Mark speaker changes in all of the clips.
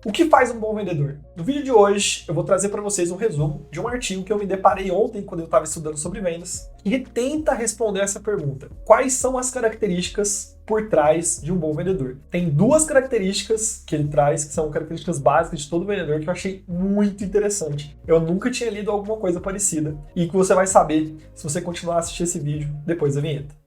Speaker 1: O que faz um bom vendedor? No vídeo de hoje, eu vou trazer para vocês um resumo de um artigo que eu me deparei ontem quando eu estava estudando sobre vendas, que tenta responder essa pergunta. Quais são as características por trás de um bom vendedor? Tem duas características que ele traz, que são características básicas de todo vendedor, que eu achei muito interessante. Eu nunca tinha lido alguma coisa parecida e que você vai saber se você continuar a assistir esse vídeo depois da vinheta.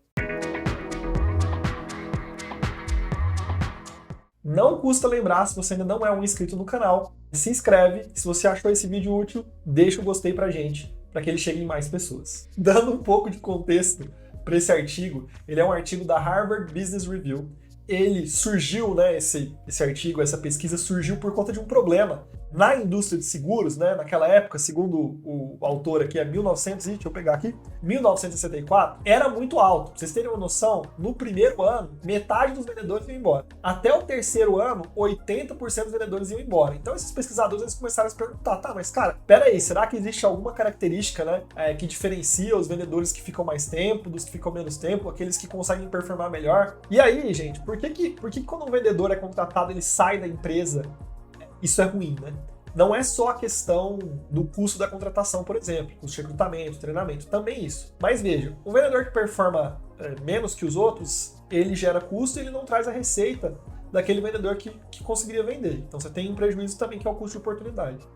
Speaker 1: Não custa lembrar, se você ainda não é um inscrito no canal, se inscreve. Se você achou esse vídeo útil, deixa o gostei pra gente, para que ele chegue em mais pessoas. Dando um pouco de contexto para esse artigo, ele é um artigo da Harvard Business Review. Ele surgiu, esse artigo, essa pesquisa surgiu por conta de um problema na indústria de seguros, naquela época, segundo o autor aqui, é 1964, era muito alto. Pra vocês terem uma noção, no primeiro ano, metade dos vendedores iam embora. Até o terceiro ano, 80% dos vendedores iam embora. Então esses pesquisadores eles começaram a se perguntar, tá, mas cara, peraí, será que existe alguma característica, que diferencia os vendedores que ficam mais tempo, dos que ficam menos tempo, aqueles que conseguem performar melhor? E aí, gente, por que quando um vendedor é contratado, ele sai da empresa, isso é ruim, Não é só a questão do custo da contratação, por exemplo, custo de recrutamento, treinamento, também isso. Mas veja, um vendedor que performa menos que os outros, ele gera custo e ele não traz a receita daquele vendedor que conseguiria vender. Então você tem um prejuízo também, que é o custo de oportunidade.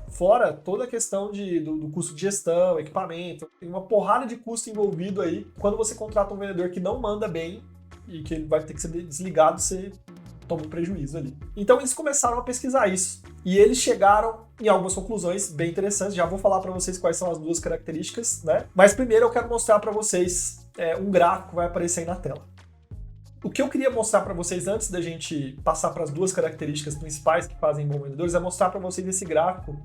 Speaker 1: Fora toda a questão do custo de gestão, equipamento, tem uma porrada de custo envolvido aí. Quando você contrata um vendedor que não manda bem e que ele vai ter que ser desligado, você toma um prejuízo ali. Então eles começaram a pesquisar isso. E eles chegaram em algumas conclusões bem interessantes. Já vou falar para vocês quais são as duas características, Mas primeiro eu quero mostrar para vocês um gráfico que vai aparecer aí na tela. O que eu queria mostrar para vocês antes da gente passar para as duas características principais que fazem bons vendedores é mostrar para vocês esse gráfico,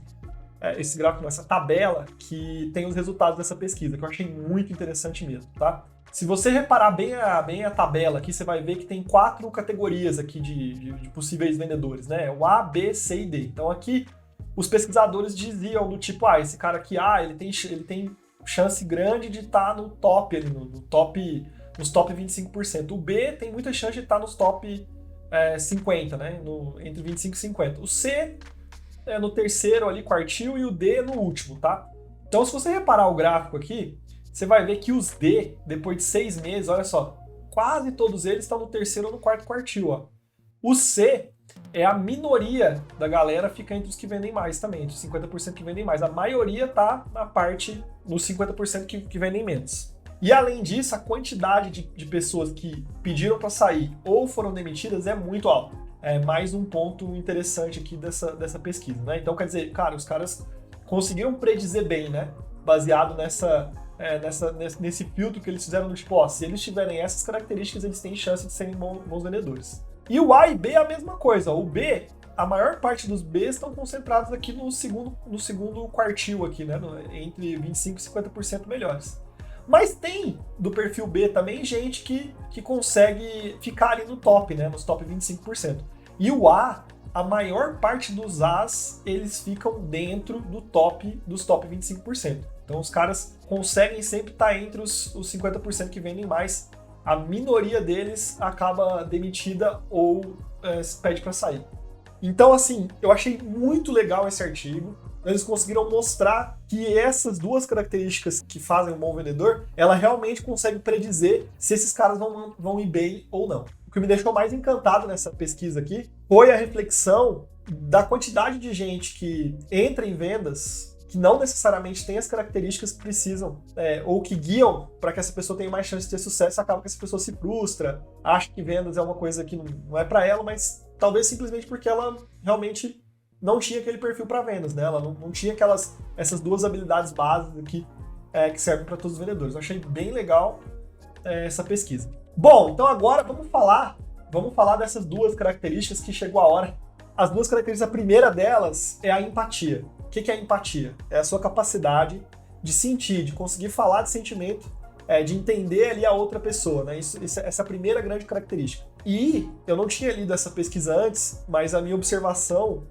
Speaker 1: essa tabela que tem os resultados dessa pesquisa, que eu achei muito interessante mesmo, tá? Se você reparar bem a tabela aqui, você vai ver que tem 4 categorias aqui de possíveis vendedores, O A, B, C e D. Então aqui os pesquisadores diziam do tipo, esse cara aqui, ele tem chance grande de estar no top, ali, nos top 25%. O B tem muita chance de estar nos top 50, entre 25 e 50. O C é no terceiro ali, quartil, e o D no último, tá? Então se você reparar o gráfico aqui, você vai ver que os D, depois de 6 meses, olha só, quase todos eles estão no terceiro ou no quarto quartil, ó. O C é a minoria da galera, fica entre os que vendem mais também, entre os 50% que vendem mais. A maioria tá na parte, nos 50% que vendem menos. E além disso, a quantidade de pessoas que pediram para sair ou foram demitidas é muito alta. É mais um ponto interessante aqui dessa pesquisa, Então, quer dizer, cara, os caras conseguiram predizer bem, Baseado nesse filtro que eles fizeram do tipo, se eles tiverem essas características, eles têm chance de serem bons vendedores. E o A e B é a mesma coisa. O B, a maior parte dos B estão concentrados aqui no segundo quartil aqui, entre 25% e 50% melhores. Mas tem do perfil B também gente que consegue ficar ali no top, nos top 25%. E o A, a maior parte dos As, eles ficam dentro dos top 25%. Então os caras conseguem sempre estar entre os 50% que vendem mais. A minoria deles acaba demitida ou pede para sair. Então, assim, eu achei muito legal esse artigo. Eles conseguiram mostrar que essas duas características que fazem um bom vendedor, ela realmente consegue predizer se esses caras vão ir bem ou não. O que me deixou mais encantado nessa pesquisa aqui foi a reflexão da quantidade de gente que entra em vendas que não necessariamente tem as características que precisam, ou que guiam para que essa pessoa tenha mais chance de ter sucesso, acaba que essa pessoa se frustra, acha que vendas é uma coisa que não é para ela, mas talvez simplesmente porque ela realmente não tinha aquele perfil para vendas, Ela não tinha essas duas habilidades básicas aqui que servem para todos os vendedores. Eu achei bem legal essa pesquisa. Bom, então agora vamos falar dessas duas características que chegou a hora. As duas características, a primeira delas é a empatia. O que é a empatia? É a sua capacidade de sentir, de conseguir falar de sentimento, de entender ali a outra pessoa, essa é a primeira grande característica. E eu não tinha lido essa pesquisa antes, mas a minha observação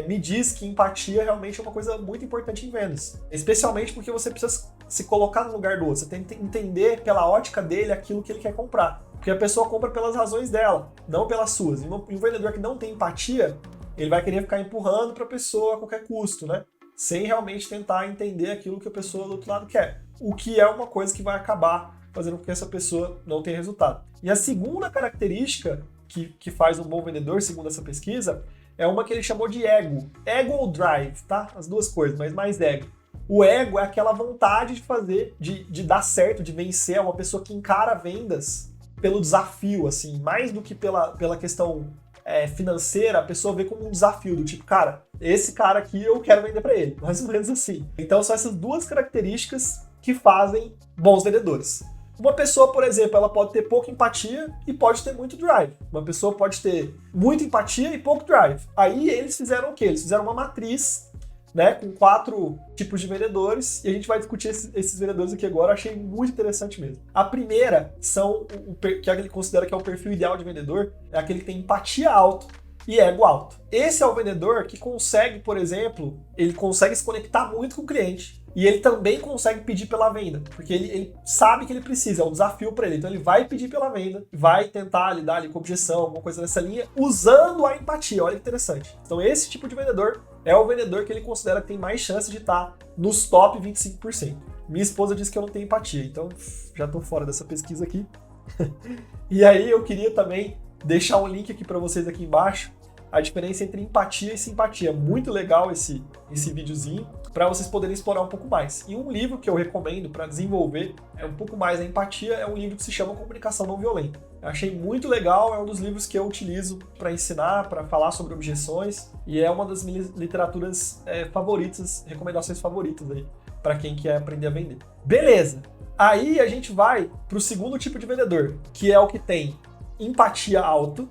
Speaker 1: me diz que empatia realmente é uma coisa muito importante em vendas. Especialmente porque você precisa se colocar no lugar do outro, você tem que entender pela ótica dele aquilo que ele quer comprar. Porque a pessoa compra pelas razões dela, não pelas suas. E um vendedor que não tem empatia, ele vai querer ficar empurrando para a pessoa a qualquer custo, né? Sem realmente tentar entender aquilo que a pessoa do outro lado quer. O que é uma coisa que vai acabar fazendo com que essa pessoa não tenha resultado. E a segunda característica que faz um bom vendedor, segundo essa pesquisa, é uma que ele chamou de ego. Ego ou drive, tá? As duas coisas, mas mais ego. O ego é aquela vontade de fazer, de dar certo, de vencer. É uma pessoa que encara vendas pelo desafio, assim, mais do que pela questão financeira, a pessoa vê como um desafio, do tipo, cara, esse cara aqui eu quero vender para ele, mais ou menos assim. Então são essas duas características que fazem bons vendedores. Uma pessoa, por exemplo, ela pode ter pouca empatia e pode ter muito drive. Uma pessoa pode ter muita empatia e pouco drive. Aí eles fizeram o quê? Eles fizeram uma matriz, né, com 4 tipos de vendedores, e a gente vai discutir esses vendedores aqui agora. Eu achei muito interessante mesmo. A primeira são que ele considera que é o perfil ideal de vendedor, é aquele que tem empatia alto e ego alto. Esse é o vendedor que consegue, por exemplo, ele consegue se conectar muito com o cliente. E ele também consegue pedir pela venda, porque ele sabe que ele precisa, é um desafio para ele. Então ele vai pedir pela venda, vai tentar lidar ali com objeção, alguma coisa nessa linha, usando a empatia. Olha que interessante. Então esse tipo de vendedor é o vendedor que ele considera que tem mais chance de estar nos top 25%. Minha esposa disse que eu não tenho empatia, então já estou fora dessa pesquisa aqui. E aí eu queria também deixar um link aqui para vocês aqui embaixo, a diferença entre empatia e simpatia. Muito legal esse videozinho, para vocês poderem explorar um pouco mais. E um livro que eu recomendo para desenvolver um pouco mais a empatia é um livro que se chama Comunicação Não Violenta. Eu achei muito legal, é um dos livros que eu utilizo para ensinar, para falar sobre objeções, e é uma das minhas literaturas favoritas, recomendações favoritas aí, para quem quer aprender a vender. Beleza! Aí a gente vai para o segundo tipo de vendedor, que é o que tem empatia alto,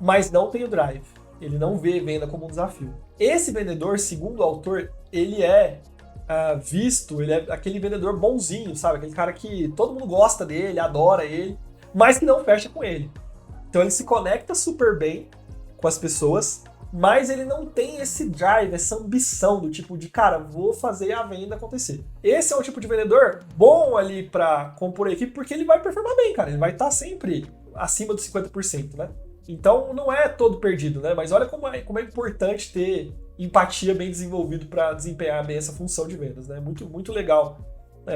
Speaker 1: mas não tem o drive. Ele não vê venda como um desafio. Esse vendedor, segundo o autor, ele é visto, ele é aquele vendedor bonzinho, sabe? Aquele cara que todo mundo gosta dele, adora ele, mas que não fecha com ele. Então ele se conecta super bem com as pessoas, mas ele não tem esse drive, essa ambição do tipo de, cara, vou fazer a venda acontecer. Esse é um tipo de vendedor bom ali para compor a equipe, porque ele vai performar bem, cara. Ele vai estar sempre acima dos 50%, né? Então não é todo perdido, né? Mas olha como é importante ter empatia bem desenvolvido para desempenhar bem essa função de vendas, né? Muito, muito legal,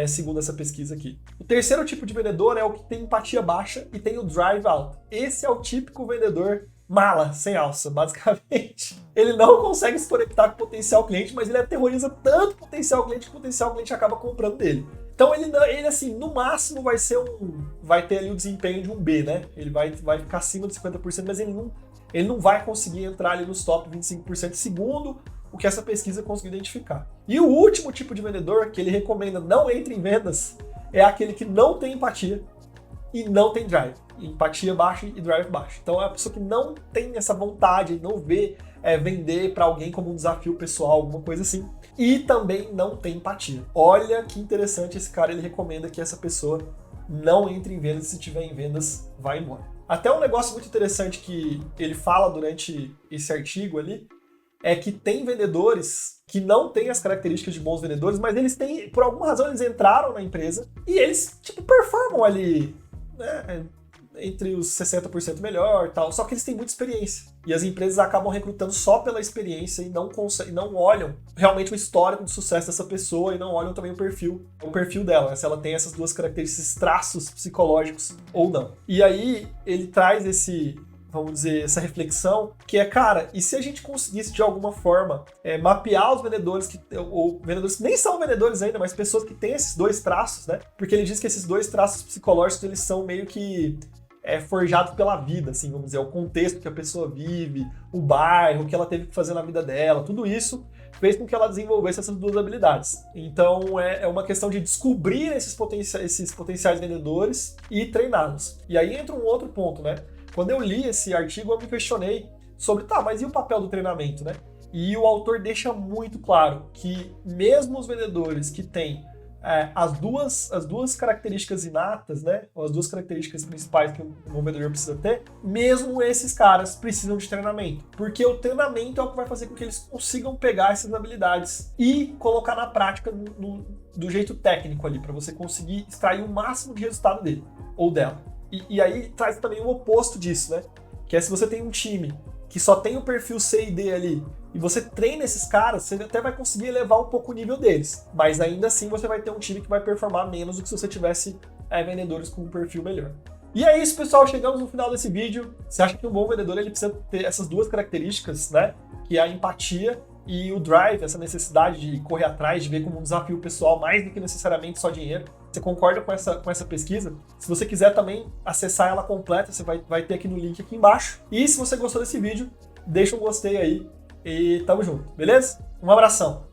Speaker 1: segundo essa pesquisa aqui. O terceiro tipo de vendedor é o que tem empatia baixa e tem o drive alto. Esse é o típico vendedor mala, sem alça, basicamente. Ele não consegue se conectar com o potencial cliente, mas ele aterroriza tanto o potencial cliente que o potencial cliente acaba comprando dele. Então ele assim, no máximo vai ter ali o desempenho de um B, né? Ele vai ficar acima de 50%, mas ele não vai conseguir entrar ali nos top 25%, segundo o que essa pesquisa conseguiu identificar. E o último tipo de vendedor que ele recomenda não entre em vendas é aquele que não tem empatia e não tem drive. Empatia baixa e drive baixo. Então é a pessoa que não tem essa vontade, não vê vender para alguém como um desafio pessoal, alguma coisa assim. E também não tem empatia. Olha que interessante, esse cara ele recomenda que essa pessoa não entre em vendas, se tiver em vendas, vai embora. Até um negócio muito interessante que ele fala durante esse artigo ali, é que tem vendedores que não têm as características de bons vendedores, mas eles têm, por alguma razão, eles entraram na empresa e eles, performam ali, né, entre os 60% melhor e tal, só que eles têm muita experiência. E as empresas acabam recrutando só pela experiência e não olham realmente o histórico de sucesso dessa pessoa e não olham também o perfil dela, né? Se ela tem essas duas características, esses traços psicológicos ou não. E aí ele traz vamos dizer, essa reflexão, que é, cara, e se a gente conseguisse de alguma forma mapear os vendedores ou vendedores que nem são vendedores ainda, mas pessoas que têm esses dois traços, né? Porque ele diz que esses dois traços psicológicos, eles são meio que forjados pela vida, assim, vamos dizer, o contexto que a pessoa vive, o bairro, o que ela teve que fazer na vida dela, tudo isso fez com que ela desenvolvesse essas duas habilidades. Então é uma questão de descobrir esses potenciais vendedores e treiná-los. E aí entra um outro ponto, né? Quando eu li esse artigo, eu me questionei sobre, mas e o papel do treinamento, né? E o autor deixa muito claro que mesmo os vendedores que têm as duas características inatas, né? Ou as duas características principais que um vendedor precisa ter, mesmo esses caras precisam de treinamento. Porque o treinamento é o que vai fazer com que eles consigam pegar essas habilidades e colocar na prática do jeito técnico ali, para você conseguir extrair o máximo de resultado dele ou dela. E aí traz também o oposto disso, né? Que é se você tem um time que só tem o perfil C e D ali, e você treina esses caras, você até vai conseguir elevar um pouco o nível deles. Mas ainda assim você vai ter um time que vai performar menos do que se você tivesse vendedores com um perfil melhor. E é isso, pessoal. Chegamos no final desse vídeo. Você acha que um bom vendedor ele precisa ter essas duas características, né? Que é a empatia e o drive, essa necessidade de correr atrás, de ver como um desafio pessoal, mais do que necessariamente só dinheiro. Você concorda com essa pesquisa? Se você quiser também acessar ela completa, você vai ter aqui no link aqui embaixo. E se você gostou desse vídeo, deixa um gostei aí e tamo junto, beleza? Um abração!